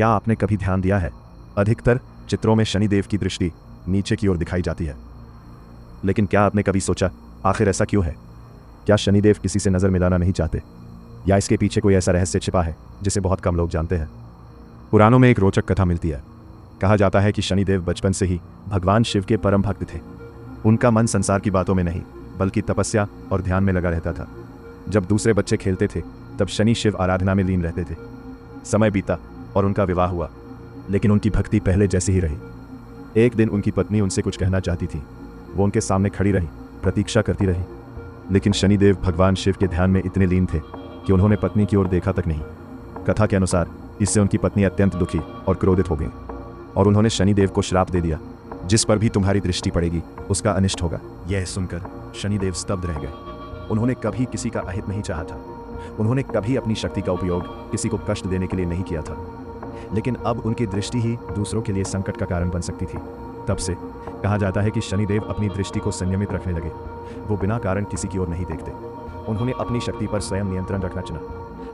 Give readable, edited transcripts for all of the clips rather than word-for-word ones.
क्या आपने कभी ध्यान दिया है, अधिकतर चित्रों में शनिदेव की दृष्टि नीचे की ओर दिखाई जाती है। लेकिन क्या आपने कभी सोचा आखिर ऐसा क्यों है? क्या शनिदेव किसी से नजर मिलाना नहीं चाहते, या इसके पीछे कोई ऐसा रहस्य छिपा है जिसे बहुत कम लोग जानते हैं? पुराणों में एक रोचक कथा मिलती है। कहा जाता है कि शनिदेव बचपन से ही भगवान शिव के परम भक्त थे। उनका मन संसार की बातों में नहीं बल्कि तपस्या और ध्यान में लगा रहता था। जब दूसरे बच्चे खेलते थे तब शनि शिव आराधना में लीन रहते थे। समय बीता और उनका विवाह हुआ, लेकिन उनकी भक्ति पहले जैसी ही रही। एक दिन उनकी पत्नी उनसे कुछ कहना चाहती थी। वो उनके सामने खड़ी रही, प्रतीक्षा करती रही, लेकिन शनिदेव भगवान शिव के ध्यान में इतने लीन थे कि उन्होंने पत्नी की ओर देखा तक नहीं। कथा के अनुसार इससे उनकी पत्नी अत्यंत दुखी और क्रोधित हो गई और उन्होंने शनिदेव को श्राप दे दिया, जिस पर भी तुम्हारी दृष्टि पड़ेगी उसका अनिष्ट होगा। यह सुनकर शनिदेव स्तब्ध रह गए। उन्होंने कभी किसी का अहित नहीं चाहा था। उन्होंने कभी अपनी शक्ति का उपयोग किसी को कष्ट देने के लिए नहीं किया था, लेकिन अब उनकी दृष्टि ही दूसरों के लिए संकट का कारण बन सकती थी। तब से कहा जाता है कि शनिदेव अपनी दृष्टि को संयमित रखने लगे। वो बिना कारण किसी की ओर नहीं देखते। उन्होंने अपनी शक्ति पर स्वयं नियंत्रण रखना चुना,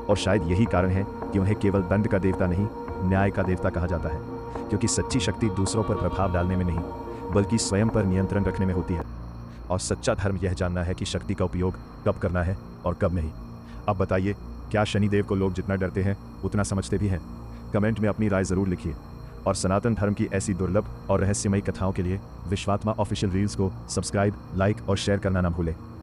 और शायद यही कारण है कि उन्हें केवल दंड का देवता नहीं, न्याय का देवता कहा जाता है, क्योंकि सच्ची शक्ति दूसरों पर प्रभाव डालने में नहीं बल्कि स्वयं पर नियंत्रण रखने में होती है। और सच्चा धर्म यह जानना है कि शक्ति का उपयोग कब करना है और कब नहीं। अब बताइए, क्या शनिदेव को लोग जितना डरते हैं उतना समझते भी हैं? कमेंट में अपनी राय जरूर लिखिए, और सनातन धर्म की ऐसी दुर्लभ और रहस्यमयी कथाओं के लिए विश्वात्मा ऑफिशियल रील्स को सब्सक्राइब, लाइक और शेयर करना ना भूलें।